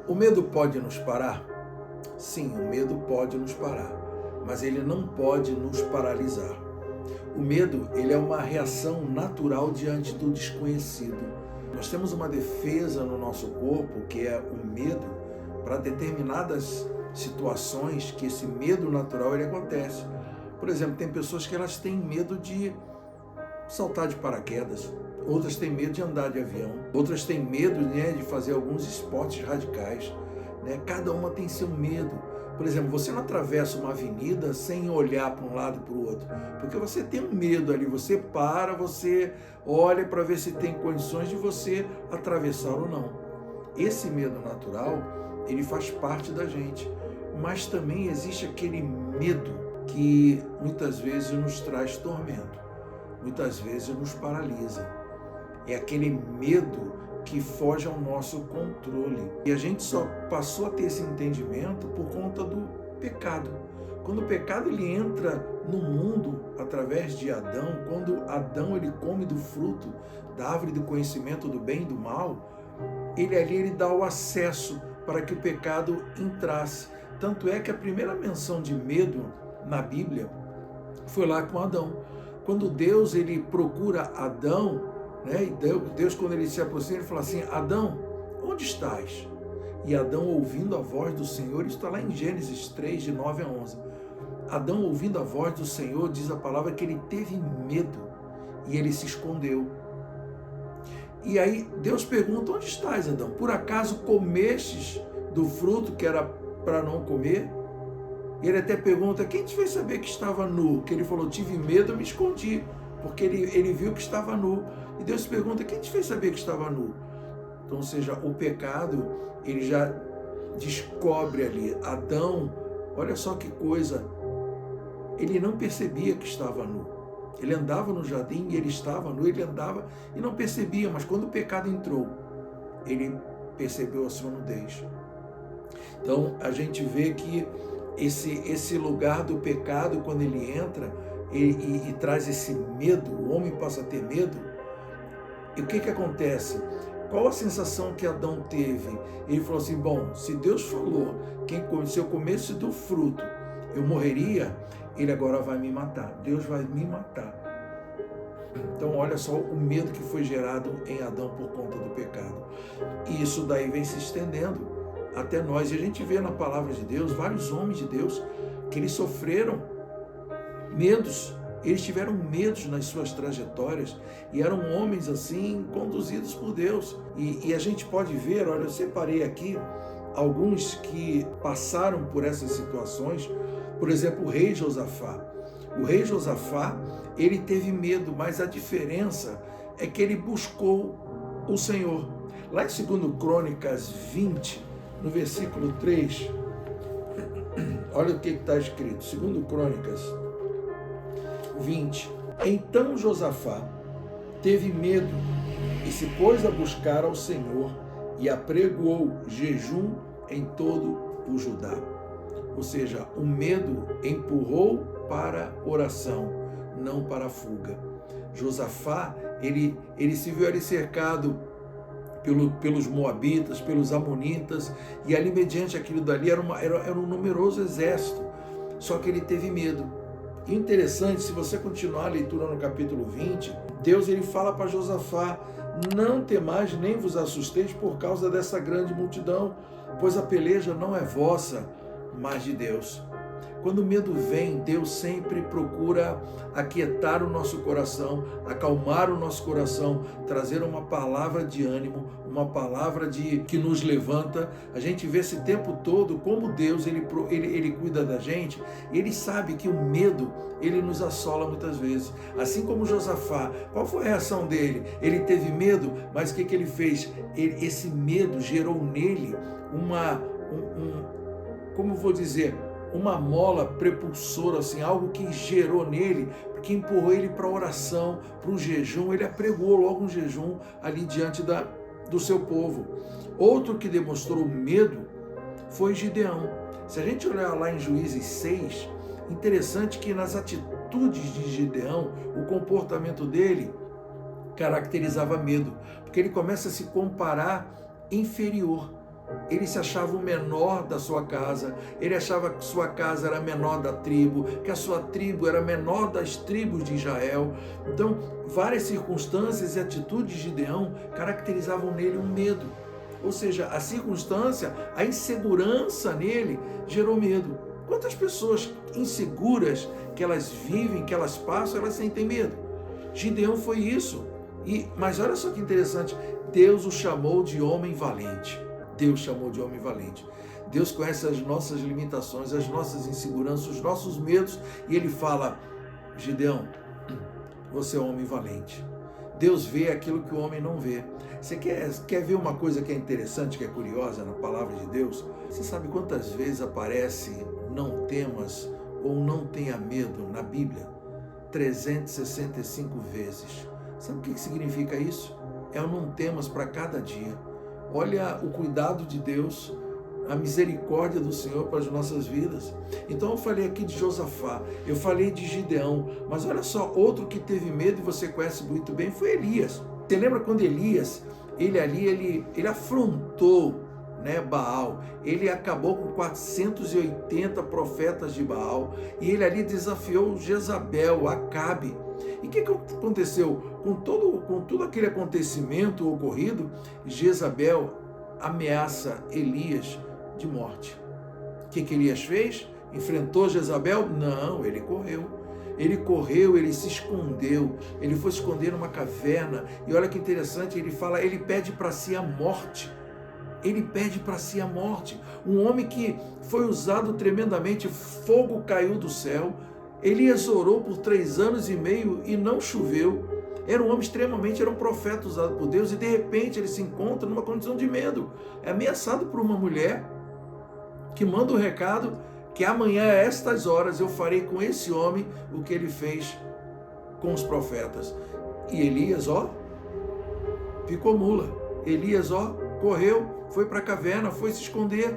O medo pode nos parar? Sim, o medo pode nos parar, mas ele não pode nos paralisar. O medo, ele é uma reação natural diante do desconhecido. Nós temos uma defesa no nosso corpo, que é o medo, para determinadas situações que esse medo natural ele acontece. Por exemplo, tem pessoas que elas têm medo de saltar de paraquedas, outras têm medo de andar de avião, outras têm medo, de fazer alguns esportes radicais. Cada uma tem seu medo. Por exemplo, você não atravessa uma avenida sem olhar para um lado e para o outro, porque você tem um medo ali, você para, você olha para ver se tem condições de você atravessar ou não. Esse medo natural, ele faz parte da gente, mas também existe aquele medo que muitas vezes nos traz tormento, muitas vezes nos paralisa. É aquele medo que foge ao nosso controle. E a gente só passou a ter esse entendimento por conta do pecado. Quando o pecado ele entra no mundo através de Adão, quando Adão ele come do fruto da árvore do conhecimento do bem e do mal, ele dá o acesso para que o pecado entrasse. Tanto é que a primeira menção de medo na Bíblia foi lá com Adão. Quando Deus ele procura Adão, e Deus, quando ele se aproxima, ele fala assim: Adão, onde estás? E Adão, ouvindo a voz do Senhor, isso está lá em Gênesis 3, de 9 a 11. Adão, ouvindo a voz do Senhor, diz a palavra que ele teve medo e ele se escondeu. E aí Deus pergunta: onde estás, Adão? Por acaso comestes do fruto que era para não comer? E ele até pergunta: quem te fez saber que estava nu? Que ele falou: tive medo, eu me escondi, porque ele viu que estava nu. E Deus pergunta: quem te fez saber que estava nu? Então, ou seja, o pecado, ele já descobre ali. Adão, olha só que coisa, ele não percebia que estava nu. Ele andava no jardim e ele estava nu, ele andava e não percebia, mas quando o pecado entrou, ele percebeu a sua nudez. Então, a gente vê que esse lugar do pecado, quando ele entra e traz esse medo, o homem passa a ter medo. E o que acontece? Qual a sensação que Adão teve? Ele falou assim: bom, se Deus falou que se eu comesse do fruto eu morreria, ele agora vai me matar. Deus vai me matar. Então olha só o medo que foi gerado em Adão por conta do pecado. E isso daí vem se estendendo até nós. E a gente vê na palavra de Deus vários homens de Deus que eles sofreram medos. Eles tiveram medos nas suas trajetórias e eram homens assim conduzidos por Deus. E a gente pode ver, olha, eu separei aqui alguns que passaram por essas situações. Por exemplo, o rei Josafá. O rei Josafá, ele teve medo, mas a diferença é que ele buscou o Senhor. Lá em 2 Crônicas 20, no versículo 3, olha o que está escrito. 2 Crônicas 20. Então Josafá teve medo e se pôs a buscar ao Senhor e apregoou jejum em todo o Judá. Ou seja, o medo empurrou para a oração, não para a fuga. Josafá, ele se viu ali cercado pelos moabitas, pelos amonitas, e ali mediante aquilo dali era um numeroso exército, só que ele teve medo. Interessante, se você continuar a leitura no capítulo 20, Deus ele fala para Josafá: não temais nem vos assusteis por causa dessa grande multidão, pois a peleja não é vossa, mas de Deus. Quando o medo vem, Deus sempre procura aquietar o nosso coração, acalmar o nosso coração, trazer uma palavra de ânimo, uma palavra que nos levanta. A gente vê esse tempo todo como Deus ele cuida da gente. Ele sabe que o medo ele nos assola muitas vezes. Assim como Josafá, qual foi a reação dele? Ele teve medo, mas o que ele fez? Esse medo gerou nele como vou dizer, uma mola prepulsora, assim, algo que gerou nele, que empurrou ele para a oração, para o jejum. Ele apregou logo um jejum ali diante do seu povo. Outro que demonstrou medo foi Gideão. Se a gente olhar lá em Juízes 6, interessante que nas atitudes de Gideão, o comportamento dele caracterizava medo, porque ele começa a se comparar inferior. ele se achava o menor da sua casa, ele achava que sua casa era a menor da tribo, que a sua tribo era a menor das tribos de Israel. Então, várias circunstâncias e atitudes de Gideão caracterizavam nele um medo. Ou seja, a circunstância, a insegurança nele gerou medo. Quantas pessoas inseguras que elas vivem, que elas passam, elas sentem medo? Gideão foi isso. Mas olha só que interessante, Deus o chamou de homem valente. Deus chamou de homem valente. Deus conhece as nossas limitações, as nossas inseguranças, os nossos medos, e Ele fala: Gideão, você é um homem valente. Deus vê aquilo que o homem não vê. Você quer ver uma coisa que é interessante, que é curiosa na palavra de Deus? Você sabe quantas vezes aparece não temas ou não tenha medo na Bíblia? 365 vezes. Sabe o que significa isso? É o não temas para cada dia. Olha o cuidado de Deus, a misericórdia do Senhor para as nossas vidas. Então eu falei aqui de Josafá, eu falei de Gideão, mas olha só, outro que teve medo e você conhece muito bem foi Elias. Você lembra quando Elias, ele afrontou, né, Baal, ele acabou com 480 profetas de Baal, e ele ali desafiou Jezabel, Acabe. E o que aconteceu? Com todo aquele acontecimento ocorrido, Jezabel ameaça Elias de morte. O que Elias fez? Enfrentou Jezabel? Não, ele correu. Ele se escondeu, ele foi se esconder numa caverna, e olha que interessante, ele pede para si a morte. Ele pede para si a morte. Um homem que foi usado tremendamente, fogo caiu do céu. Elias orou por 3 anos e meio e não choveu. Era um homem era um profeta usado por Deus, e de repente ele se encontra numa condição de medo. É ameaçado por uma mulher que manda um recado que amanhã, a estas horas, eu farei com esse homem o que ele fez com os profetas. E Elias, ficou mula. Elias, correu, foi para a caverna, foi se esconder.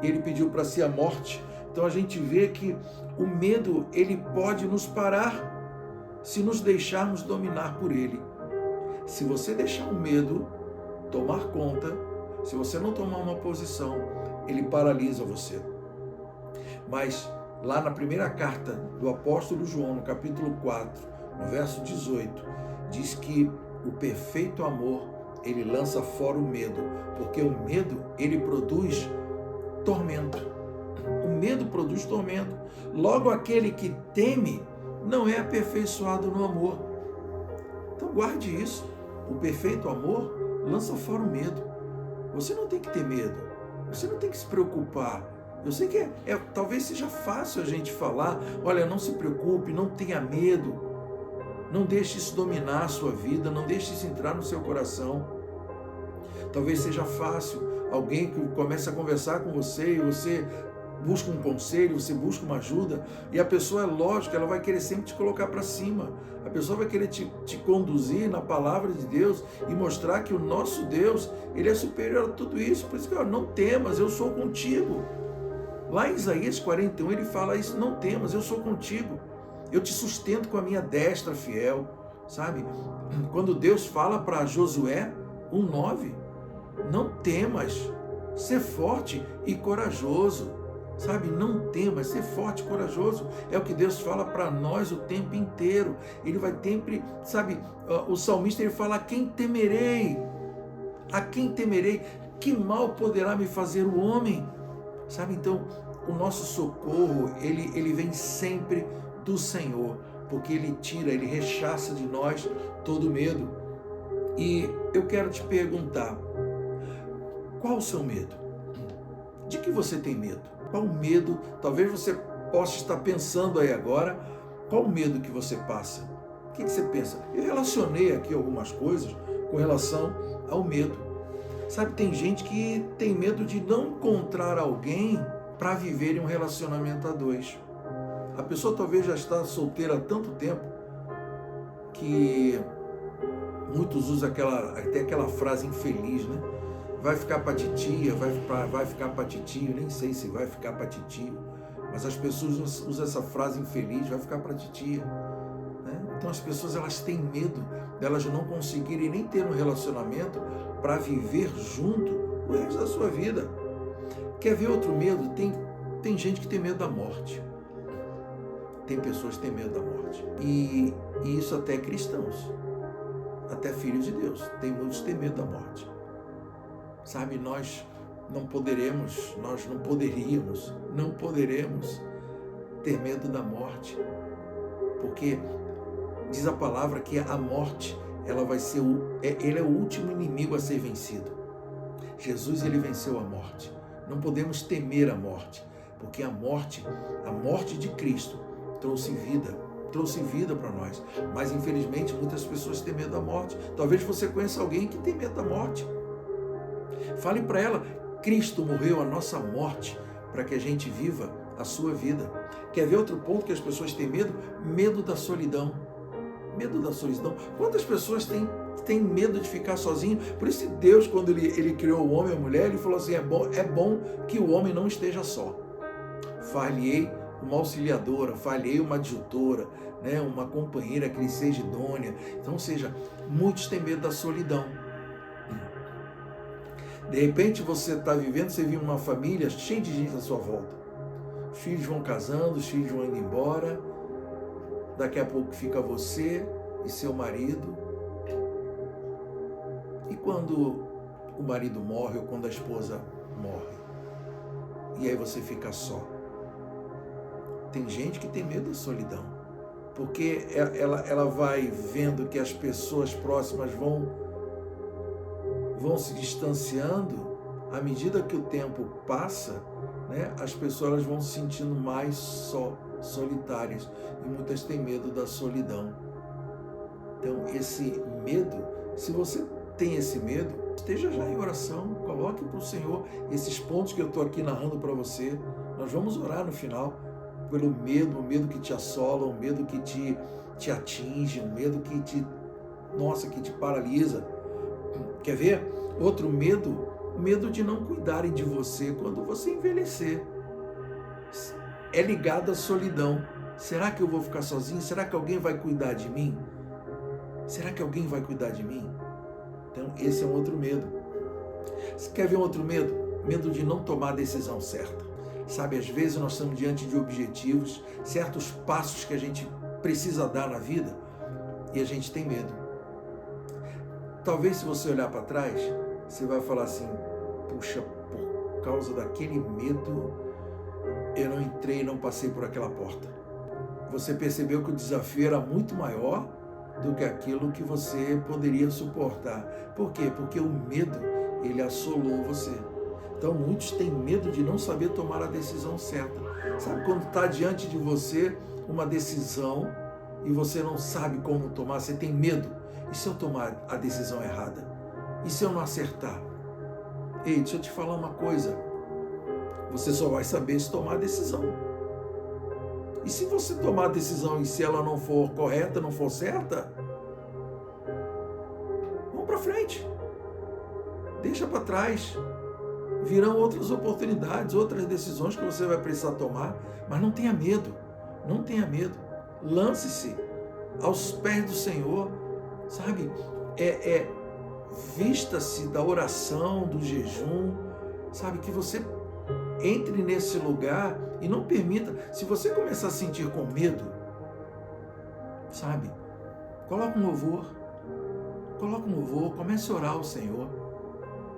Ele pediu para si a morte. Então a gente vê que o medo, ele pode nos parar se nos deixarmos dominar por ele. Se você deixar o medo tomar conta, se você não tomar uma posição, ele paralisa você. Mas lá na primeira carta do apóstolo João, no capítulo 4, no verso 18, diz que o perfeito amor, ele lança fora o medo, porque o medo, ele produz tormento. O medo produz tormento. Logo, aquele que teme não é aperfeiçoado no amor. Então guarde isso. O perfeito amor lança fora o medo. Você não tem que ter medo. Você não tem que se preocupar. Eu sei que talvez seja fácil a gente falar: olha, não se preocupe, não tenha medo. Não deixe isso dominar a sua vida, não deixe isso entrar no seu coração. Talvez seja fácil alguém que começa a conversar com você e você busca um conselho, você busca uma ajuda, e a pessoa, é lógico, ela vai querer sempre te colocar para cima. A pessoa vai querer te conduzir na palavra de Deus e mostrar que o nosso Deus, ele é superior a tudo isso. Por isso que, não temas, eu sou contigo. Lá em Isaías 41 ele fala isso: não temas, eu sou contigo. Eu te sustento com a minha destra fiel. Sabe? Quando Deus fala para Josué 1:9, não temas, ser forte e corajoso. Sabe, não temas, ser forte e corajoso. É o que Deus fala para nós o tempo inteiro. Ele vai sempre, sabe, o salmista, ele fala: a quem temerei? A quem temerei? Que mal poderá me fazer o homem? Sabe, então, o nosso socorro, ele vem sempre do Senhor, porque ele tira, ele rechaça de nós todo medo. E eu quero te perguntar: qual o seu medo? De que você tem medo? Qual o medo? Talvez você possa estar pensando aí agora, qual o medo que você passa? O que você pensa? Eu relacionei aqui algumas coisas com relação ao medo. Sabe, tem gente que tem medo de não encontrar alguém para viver em um relacionamento a dois. A pessoa talvez já está solteira há tanto tempo que muitos usam até aquela frase infeliz, né? Vai ficar para titia, vai ficar para titio, nem sei se vai ficar para titio, mas as pessoas usam essa frase infeliz: vai ficar para titia. Né? Então as pessoas, elas têm medo delas não conseguirem nem ter um relacionamento para viver junto o resto da sua vida. Quer ver outro medo? Tem gente que tem medo da morte. Tem pessoas que têm medo da morte. E isso até cristãos, até filhos de Deus. Tem muitos que têm medo da morte. Sabe, nós não poderíamos ter medo da morte. Porque diz a palavra que a morte, ele é o último inimigo a ser vencido. Jesus, ele venceu a morte. Não podemos temer a morte, porque a morte de Cristo trouxe vida para nós. Mas infelizmente muitas pessoas têm medo da morte. Talvez você conheça alguém que tem medo da morte. Fale para ela, Cristo morreu a nossa morte para que a gente viva a sua vida. Quer ver outro ponto que as pessoas têm medo? Medo da solidão. Medo da solidão. Quantas pessoas têm medo de ficar sozinho? Por isso Deus, quando ele criou o homem e a mulher, ele falou assim, é bom que o homem não esteja só. Far-lhe-ei uma auxiliadora, far-lhe-ei uma adjutora, né? Uma companheira que lhe seja idônea. Então, ou seja, muitos têm medo da solidão. De repente você está vivendo, você vive uma família cheia de gente à sua volta. Os filhos vão casando, os filhos vão indo embora. Daqui a pouco fica você e seu marido. E quando o marido morre ou quando a esposa morre? E aí você fica só. Tem gente que tem medo da solidão. Porque ela vai vendo que as pessoas próximas vão se distanciando. À medida que o tempo passa, né, as pessoas elas vão se sentindo mais solitárias. E muitas têm medo da solidão. Então, esse medo, se você tem esse medo, esteja já em oração, coloque para o Senhor esses pontos que eu estou aqui narrando para você. Nós vamos orar no final pelo medo, o medo que te assola, o medo que te atinge, o medo que te paralisa. Quer ver? Outro medo, o medo de não cuidarem de você quando você envelhecer. É ligado à solidão. Será que eu vou ficar sozinho? Será que alguém vai cuidar de mim? Será que alguém vai cuidar de mim? Então, esse é um outro medo. Você quer ver um outro medo? Medo de não tomar a decisão certa. Sabe, às vezes nós estamos diante de objetivos, certos passos que a gente precisa dar na vida e a gente tem medo. Talvez se você olhar para trás, você vai falar assim, puxa, por causa daquele medo, eu não entrei, não passei por aquela porta. Você percebeu que o desafio era muito maior do que aquilo que você poderia suportar. Por quê? Porque o medo, ele assolou você. Então muitos têm medo de não saber tomar a decisão certa. Sabe quando está diante de você uma decisão e você não sabe como tomar, você tem medo? E se eu tomar a decisão errada? E se eu não acertar? Ei, deixa eu te falar uma coisa. Você só vai saber se tomar a decisão. E se você tomar a decisão e se ela não for correta, não for certa, vamos para frente. Deixa para trás. Virão outras oportunidades, outras decisões que você vai precisar tomar. Mas não tenha medo. Não tenha medo. Lance-se aos pés do Senhor. Sabe? Vista-se da oração, do jejum. Sabe? Que você entre nesse lugar e não permita. Se você começar a sentir com medo, sabe? Coloca um louvor. Comece a orar ao Senhor.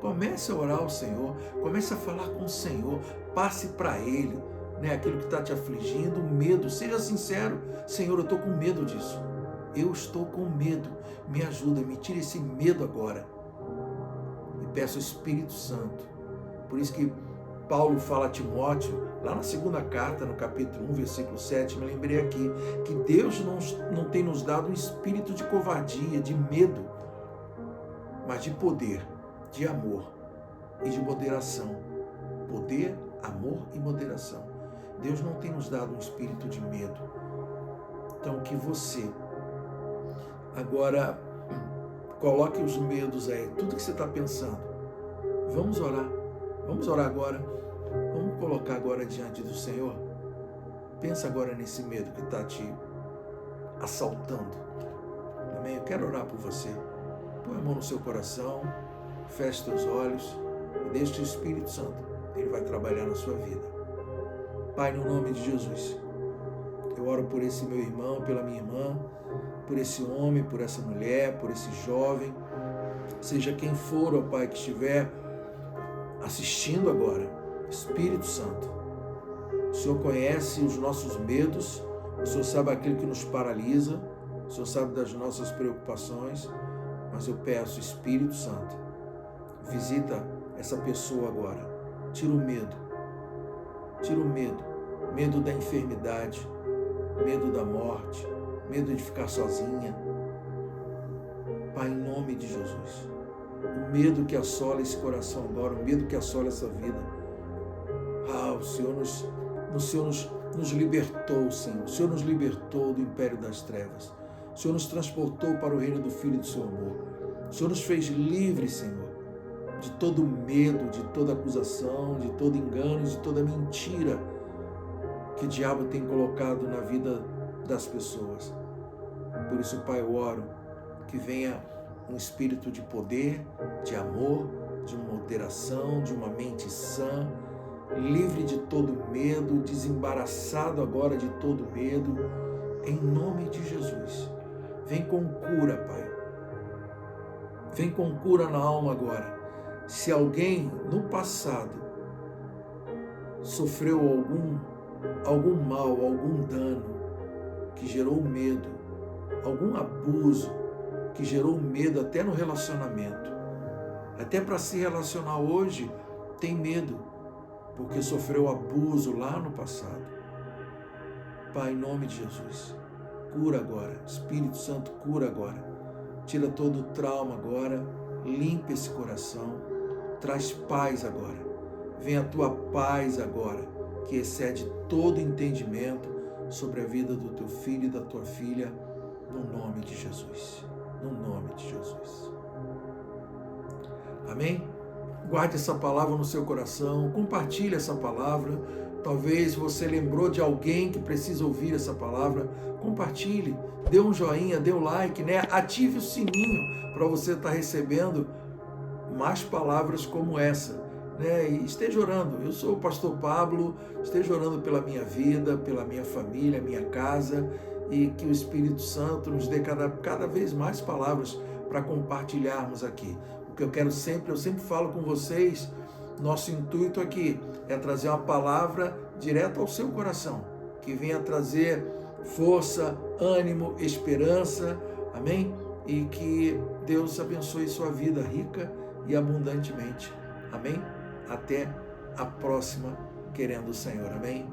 Comece a orar ao Senhor. Comece a falar com o Senhor. Passe para Ele, né, aquilo que está te afligindo, o medo. Seja sincero. Senhor, eu estou com medo disso. Eu estou com medo. Me ajuda, me tira esse medo agora. E peço ao Espírito Santo. Por isso que Paulo fala a Timóteo, lá na segunda carta, no capítulo 1, versículo 7, me lembrei aqui, que Deus não tem nos dado um espírito de covardia, de medo, mas de poder, de amor e de moderação. Poder, amor e moderação. Deus não tem nos dado um espírito de medo. Então que você agora coloque os medos aí, tudo que você está pensando. Vamos orar agora. Vamos colocar agora diante do Senhor. Pensa agora nesse medo que está te assaltando. Amém? Eu quero orar por você. Põe a mão no seu coração. Feche seus olhos e deixe que o Espírito Santo, ele vai trabalhar na sua vida. Pai, no nome de Jesus, eu oro por esse meu irmão, pela minha irmã, por esse homem, por essa mulher, por esse jovem, seja quem for, ó Pai, que estiver assistindo agora. Espírito Santo, o Senhor conhece os nossos medos, o Senhor sabe aquilo que nos paralisa, o Senhor sabe das nossas preocupações, mas eu peço, Espírito Santo, visita essa pessoa agora, tira o medo, medo da enfermidade, medo da morte, medo de ficar sozinha. Pai, em nome de Jesus, o medo que assola esse coração agora, o medo que assola essa vida. O Senhor nos libertou, Senhor. O Senhor nos libertou do império das trevas. O Senhor nos transportou para o reino do Filho do seu amor. O Senhor nos fez livres, Senhor, de todo medo, de toda acusação, de todo engano, de toda mentira que o diabo tem colocado na vida das pessoas. Por isso, Pai, eu oro que venha um espírito de poder, de amor, de moderação, de uma mente sã, livre de todo medo, desembaraçado agora de todo medo, em nome de Jesus. Vem com cura, Pai. Vem com cura na alma agora. Se alguém no passado sofreu algum mal, algum dano que gerou medo, algum abuso que gerou medo até no relacionamento, até para se relacionar hoje tem medo, porque sofreu abuso lá no passado. Pai, em nome de Jesus, cura agora. Espírito Santo, cura agora. Tira todo o trauma agora, limpa esse coração, traz paz agora. Vem a tua paz agora, que excede todo entendimento sobre a vida do teu filho e da tua filha, no nome de Jesus. No nome de Jesus. Amém? Guarde essa palavra no seu coração, compartilhe essa palavra. Talvez você lembrou de alguém que precisa ouvir essa palavra. Compartilhe, dê um joinha, dê um like, né? Ative o sininho para você estar recebendo mais palavras como essa, né? E esteja orando. Eu sou o pastor Pablo, esteja orando pela minha vida, pela minha família, minha casa, e que o Espírito Santo nos dê cada vez mais palavras para compartilharmos aqui. O que eu sempre falo com vocês, nosso intuito aqui é trazer uma palavra direto ao seu coração, que venha trazer força, ânimo, esperança, amém? E que Deus abençoe sua vida rica e abundantemente, amém? Até a próxima, querendo o Senhor, amém?